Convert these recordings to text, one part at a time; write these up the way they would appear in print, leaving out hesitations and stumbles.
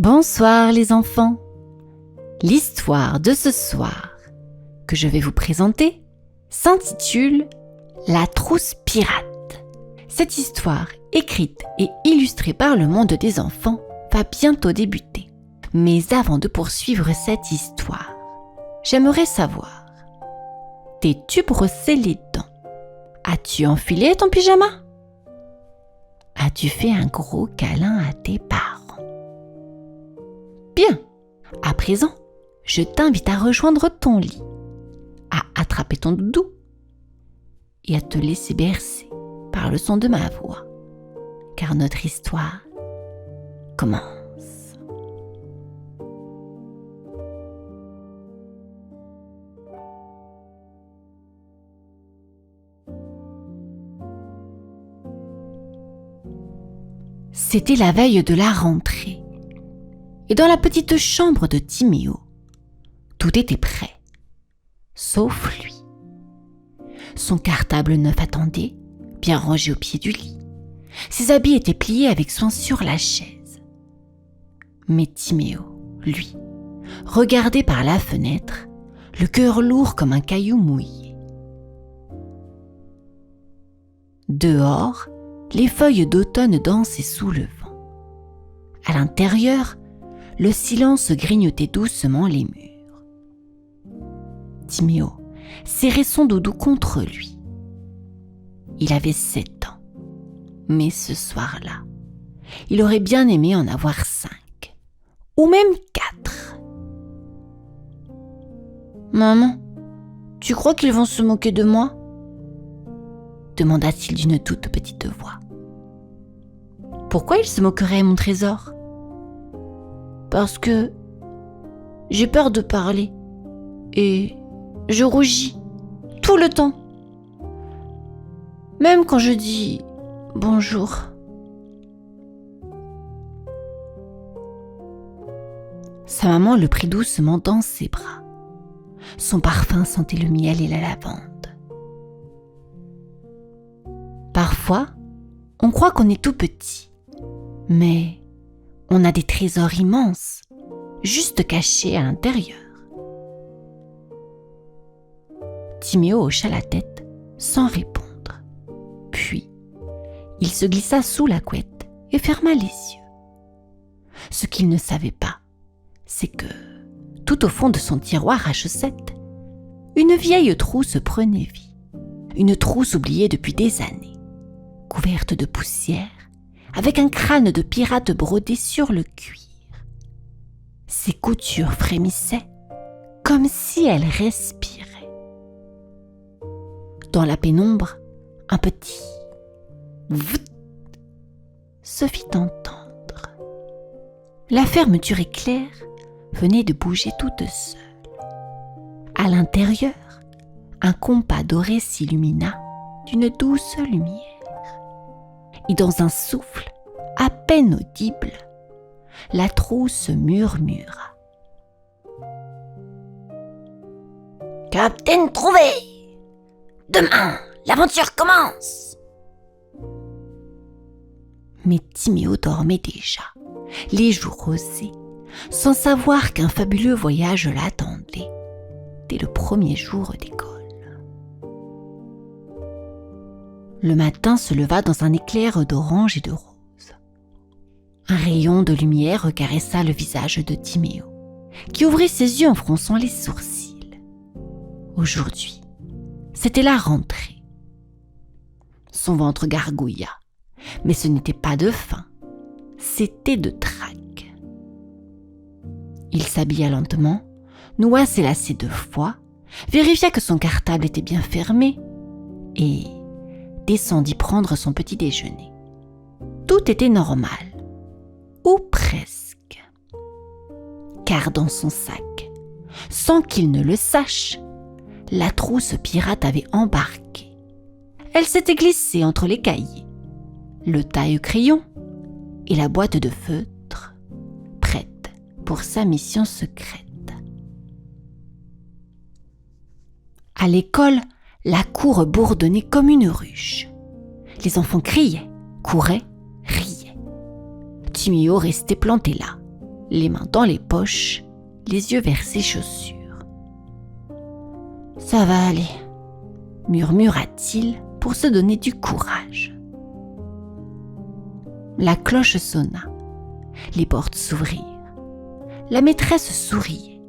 Bonsoir les enfants. L'histoire de ce soir que je vais vous présenter s'intitule La trousse pirate. Cette histoire, écrite et illustrée par le monde des enfants, va bientôt débuter. Mais avant de poursuivre cette histoire, j'aimerais savoir, t'es-tu brossé les dents? As-tu enfilé ton pyjama? As-tu fait un gros câlin à tes parents? Bien, à présent, je t'invite à rejoindre ton lit, à attraper ton doudou et à te laisser bercer par le son de ma voix, car notre histoire commence. C'était la veille de la rentrée. Et dans la petite chambre de Timéo, tout était prêt, sauf lui. Son cartable neuf attendait, bien rangé au pied du lit. Ses habits étaient pliés avec soin sur la chaise. Mais Timéo, lui, regardait par la fenêtre, le cœur lourd comme un caillou mouillé. Dehors, les feuilles d'automne dansaient sous le vent. À l'intérieur, le silence grignotait doucement les murs. Timéo serrait son doudou contre lui. Il avait 7 ans, mais ce soir-là, il aurait bien aimé en avoir 5, ou même 4. « Maman, tu crois qu'ils vont se moquer de moi ?» demanda-t-il d'une toute petite voix. « Pourquoi ils se moqueraient, mon trésor ?» Parce que j'ai peur de parler et je rougis tout le temps. Même quand je dis bonjour. Sa maman le prit doucement dans ses bras. Son parfum sentait le miel et la lavande. Parfois, on croit qu'on est tout petit, mais on a des trésors immenses, juste cachés à l'intérieur. Timéo hocha la tête sans répondre. Puis, il se glissa sous la couette et ferma les yeux. Ce qu'il ne savait pas, c'est que, tout au fond de son tiroir à chaussettes, une vieille trousse prenait vie. Une trousse oubliée depuis des années, couverte de poussière, avec un crâne de pirate brodé sur le cuir. Ses coutures frémissaient comme si elles respiraient. Dans la pénombre, un petit « vt » se fit entendre. La fermeture éclair venait de bouger toute seule. À l'intérieur, un compas doré s'illumina d'une douce lumière. Et dans un souffle à peine audible, la trousse murmura. « Capitaine trouvé! Demain, l'aventure commence !» Mais Timéo dormait déjà, les joues rosées, sans savoir qu'un fabuleux voyage l'attendait dès le premier jour d'école. Le matin se leva dans un éclair d'orange et de rose. Un rayon de lumière caressa le visage de Timéo, qui ouvrit ses yeux en fronçant les sourcils. Aujourd'hui, c'était la rentrée. Son ventre gargouilla, mais ce n'était pas de faim, c'était de trac. Il s'habilla lentement, noua ses lacets 2 fois, vérifia que son cartable était bien fermé et descendit prendre son petit déjeuner. Tout était normal, ou presque. Car dans son sac, sans qu'il ne le sache, la trousse pirate avait embarqué. Elle s'était glissée entre les cahiers, le taille-crayon et la boîte de feutre, prête pour sa mission secrète. À l'école, la cour bourdonnait comme une ruche. Les enfants criaient, couraient, riaient. Timéo restait planté là, les mains dans les poches, les yeux vers ses chaussures. « Ça va aller », murmura-t-il pour se donner du courage. La cloche sonna, les portes s'ouvrirent. La maîtresse souriait.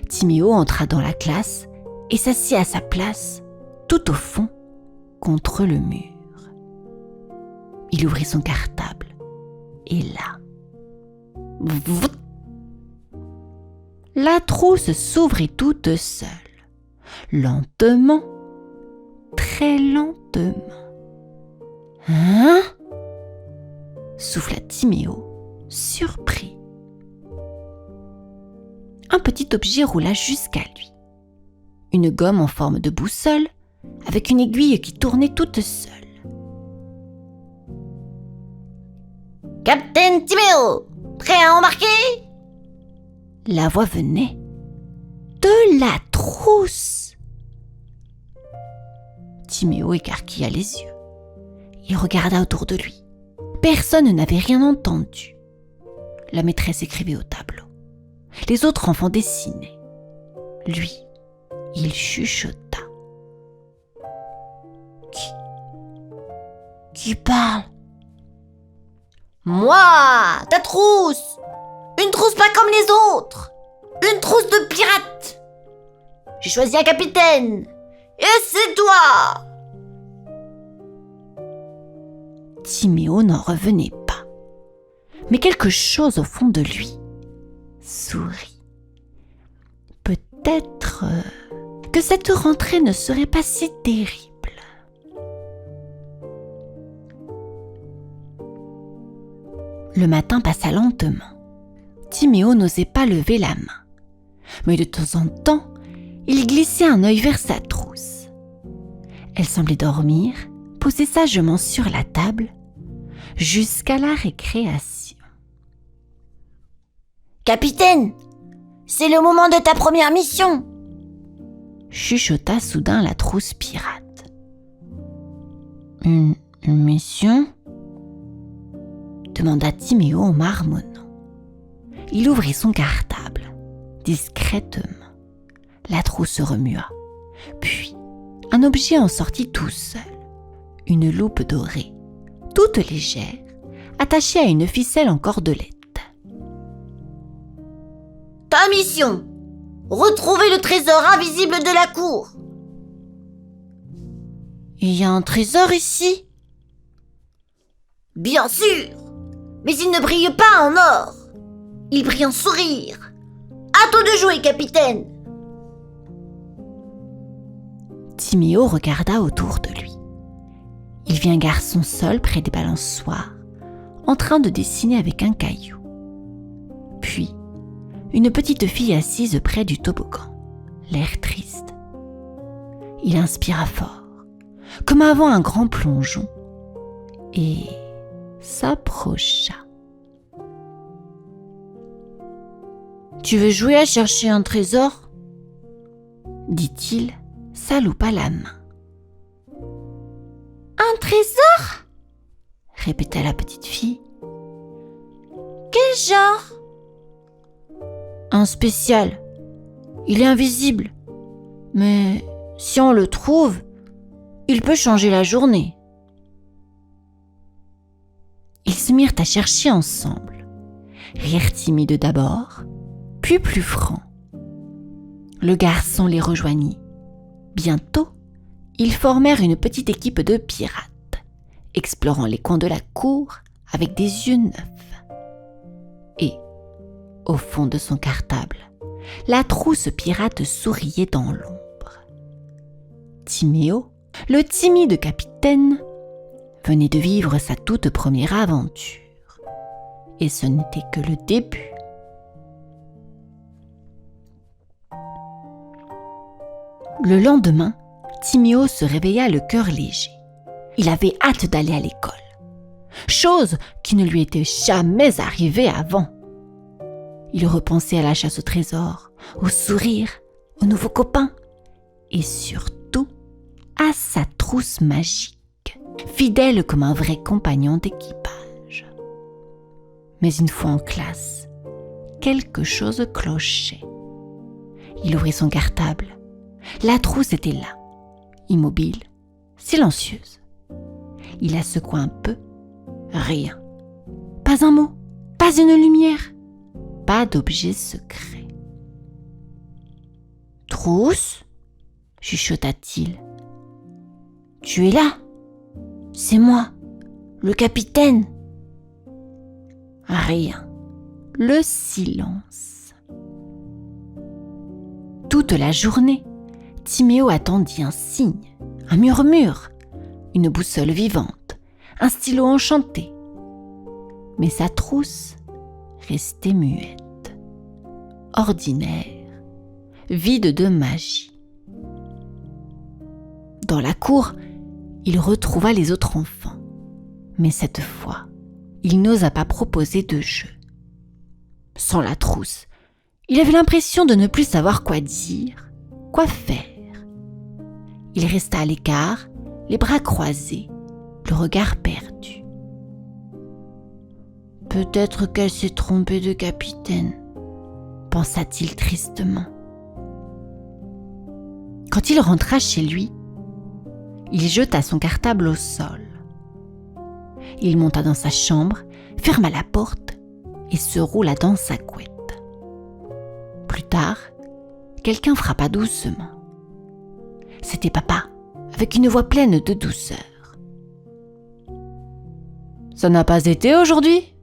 Timéo entra dans la classe et s'assit à sa place, tout au fond, contre le mur. Il ouvrit son cartable et là, la trousse s'ouvrit toute seule, lentement, très lentement. « Hein ?» souffla Timéo, surpris. Un petit objet roula jusqu'à lui. Une gomme en forme de boussole, avec une aiguille qui tournait toute seule. « Capitaine Timéo, prêt à embarquer ?» La voix venait de la trousse. Timéo écarquilla les yeux. Il regarda autour de lui. Personne n'avait rien entendu. La maîtresse écrivait au tableau. Les autres enfants dessinaient. Lui, il chuchota. Qui parle ? Moi, ta trousse ! Une trousse pas comme les autres ! Une trousse de pirate ! J'ai choisi un capitaine ! Et c'est toi ! Timéo n'en revenait pas. Mais quelque chose au fond de lui sourit. Peut-être que cette rentrée ne serait pas si terrible. Le matin passa lentement. Timéo n'osait pas lever la main. Mais de temps en temps, il glissait un œil vers sa trousse. Elle semblait dormir, posée sagement sur la table, jusqu'à la récréation. « Capitaine, c'est le moment de ta première mission !» chuchota soudain la trousse pirate. « Une mission ?» demanda Timéo en marmonnant. Il ouvrit son cartable, discrètement. La trousse se remua. Puis, un objet en sortit tout seul. Une loupe dorée, toute légère, attachée à une ficelle en cordelette. « Ta mission ! Retrouver le trésor invisible de la cour !»« Il y a un trésor ici ?»« Bien sûr ! Mais il ne brille pas en or. Il brille en sourire. À toi de jouer, capitaine !» Timéo regarda autour de lui. Il vit un garçon seul près des balançoires, en train de dessiner avec un caillou. Puis, une petite fille assise près du toboggan, l'air triste. Il inspira fort, comme avant un grand plongeon, et s'approcha. « Tu veux jouer à chercher un trésor ?» dit-il, sa loupe à la main. « Un trésor ?» répéta la petite fille. « Quel genre ?»« Un spécial. Il est invisible. Mais si on le trouve, il peut changer la journée. » Ils se mirent à chercher ensemble. Rire timide d'abord, puis plus franc. Le garçon les rejoignit. Bientôt, ils formèrent une petite équipe de pirates, explorant les coins de la cour avec des yeux neufs. Et, au fond de son cartable, la trousse pirate souriait dans l'ombre. Timéo, le timide capitaine, venait de vivre sa toute première aventure. Et ce n'était que le début. Le lendemain, Timéo se réveilla le cœur léger. Il avait hâte d'aller à l'école. Chose qui ne lui était jamais arrivée avant. Il repensait à la chasse au trésor, au sourire, aux nouveaux copains et surtout à sa trousse magique, fidèle comme un vrai compagnon d'équipage. Mais une fois en classe, quelque chose clochait. Il ouvrit son cartable. La trousse était là, immobile, silencieuse. Il la secoua un peu. Rien. Pas un mot, pas une lumière, pas d'objet secret. « Trousse ?» chuchota-t-il. « Tu es là ? C'est moi, le capitaine. » Rien. Le silence. Toute la journée, Timéo attendit un signe, un murmure, une boussole vivante, un stylo enchanté. Mais sa trousse restait muette, ordinaire, vide de magie. Dans la cour, il retrouva les autres enfants, mais cette fois, il n'osa pas proposer de jeu. Sans la trousse, il avait l'impression de ne plus savoir quoi dire, quoi faire. Il resta à l'écart, les bras croisés, le regard perdu. « Peut-être qu'elle s'est trompée de capitaine », pensa-t-il tristement. Quand il rentra chez lui, il jeta son cartable au sol. Il monta dans sa chambre, ferma la porte et se roula dans sa couette. Plus tard, quelqu'un frappa doucement. C'était papa, avec une voix pleine de douceur. « Ça n'a pas été aujourd'hui ? » ?»«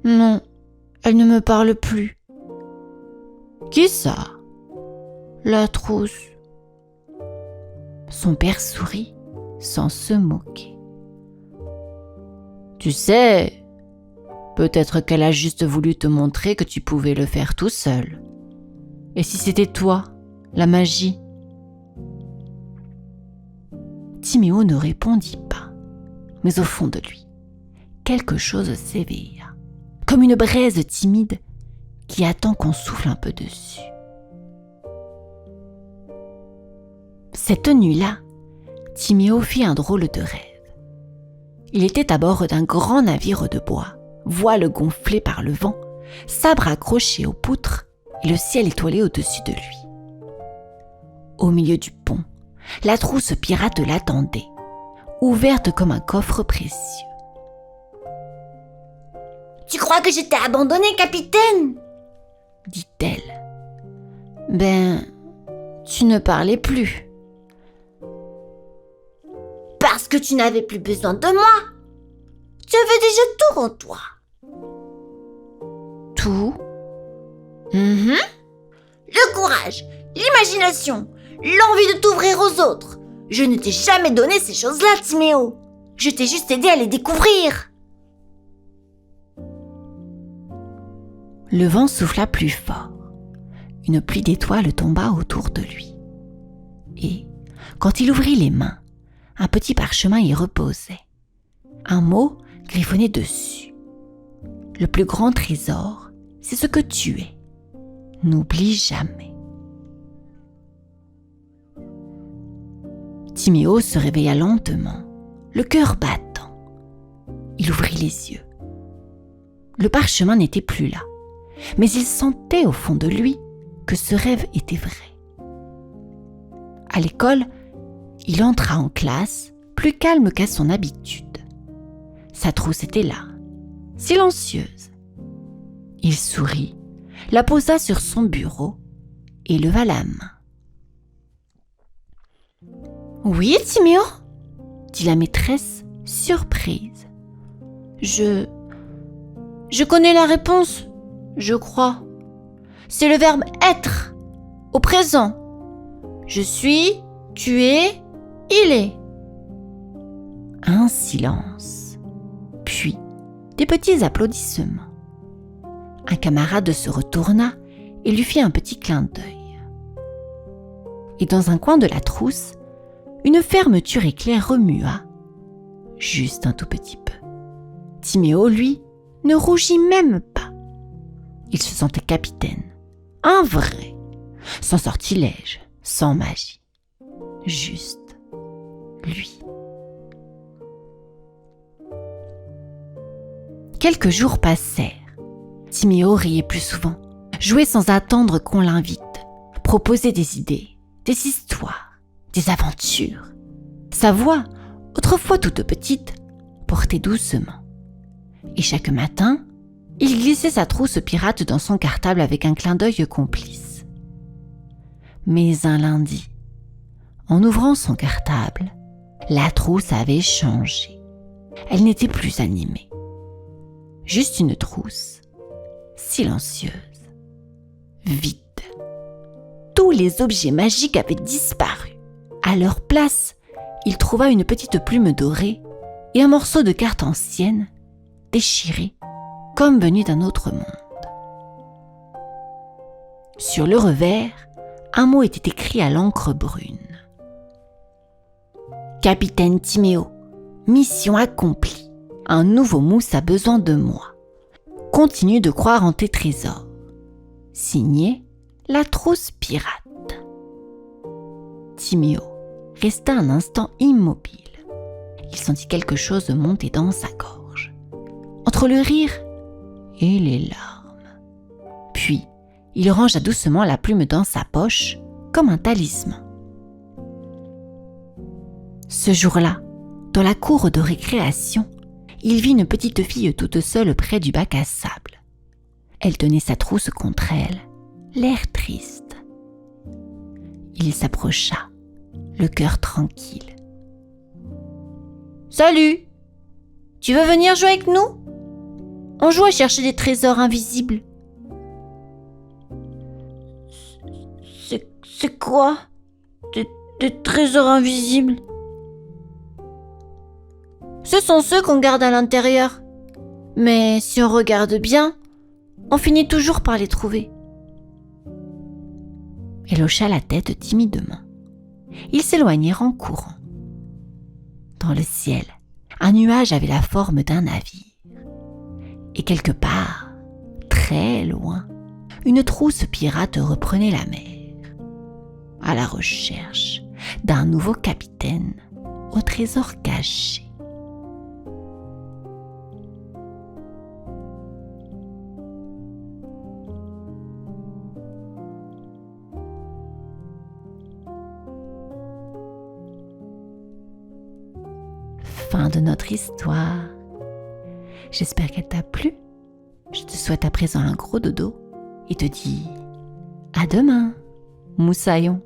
Non, elle ne me parle plus. »« Qui ça ? » ?»« La trousse. » Son père sourit sans se moquer. « Tu sais, peut-être qu'elle a juste voulu te montrer que tu pouvais le faire tout seul. Et si c'était toi, la magie ?» Timéo ne répondit pas, mais au fond de lui, quelque chose s'éveilla, comme une braise timide qui attend qu'on souffle un peu dessus. Cette nuit-là, Timéo fit un drôle de rêve. Il était à bord d'un grand navire de bois, voile gonflée par le vent, sabre accroché aux poutres et le ciel étoilé au-dessus de lui. Au milieu du pont, la trousse pirate l'attendait, ouverte comme un coffre précieux. « Tu crois que je t'ai abandonné, capitaine ?» dit-elle. « Ben, tu ne parlais plus. » « Parce que tu n'avais plus besoin de moi. Tu avais déjà tout en toi. » « Tout ? » Le courage, l'imagination, l'envie de t'ouvrir aux autres. Je ne t'ai jamais donné ces choses-là, Timéo. Je t'ai juste aidé à les découvrir. Le vent souffla plus fort. Une pluie d'étoiles tomba autour de lui. Et, quand il ouvrit les mains, un petit parchemin y reposait. Un mot griffonné dessus. Le plus grand trésor, c'est ce que tu es. N'oublie jamais. Timéo se réveilla lentement, le cœur battant. Il ouvrit les yeux. Le parchemin n'était plus là, mais il sentait au fond de lui que ce rêve était vrai. À l'école, il entra en classe, plus calme qu'à son habitude. Sa trousse était là, silencieuse. Il sourit, la posa sur son bureau et leva la main. « Oui, Timéo ?» dit la maîtresse, surprise. « Je connais la réponse, je crois. C'est le verbe être, au présent. Je suis, tu es, il est. » Un silence, puis des petits applaudissements. Un camarade se retourna et lui fit un petit clin d'œil. Et dans un coin de la trousse, une fermeture éclair remua, juste un tout petit peu. Timéo, lui, ne rougit même pas. Il se sentait capitaine, un vrai, sans sortilège, sans magie. Juste lui. Quelques jours passèrent. Timéo riait plus souvent, jouait sans attendre qu'on l'invite, proposait des idées, des histoires, des aventures. Sa voix, autrefois toute petite, portait doucement. Et chaque matin, il glissait sa trousse pirate dans son cartable avec un clin d'œil complice. Mais un lundi, en ouvrant son cartable, la trousse avait changé. Elle n'était plus animée. Juste une trousse, silencieuse, vide. Tous les objets magiques avaient disparu. À leur place, il trouva une petite plume dorée et un morceau de carte ancienne, déchiré, comme venu d'un autre monde. Sur le revers, un mot était écrit à l'encre brune. Capitaine Timéo, mission accomplie. Un nouveau mousse a besoin de moi. Continue de croire en tes trésors. Signé, la trousse pirate. Timéo resta un instant immobile. Il sentit quelque chose monter dans sa gorge, entre le rire et les larmes. Puis, il rangea doucement la plume dans sa poche, comme un talisman. Ce jour-là, dans la cour de récréation, il vit une petite fille toute seule près du bac à sable. Elle tenait sa trousse contre elle, l'air triste. Il s'approcha, le cœur tranquille. « Salut! Tu veux venir jouer avec nous? On joue à chercher des trésors invisibles. » C'est quoi? Des trésors invisibles? Ce sont ceux qu'on garde à l'intérieur. Mais si on regarde bien, on finit toujours par les trouver. Elle hocha la tête timidement. Ils s'éloignèrent en courant. Dans le ciel, un nuage avait la forme d'un navire. Et quelque part, très loin, une trousse pirate reprenait la mer, à la recherche d'un nouveau capitaine au trésor caché. Fin de notre histoire. J'espère qu'elle t'a plu. Je te souhaite à présent un gros dodo et te dis à demain, moussaillon.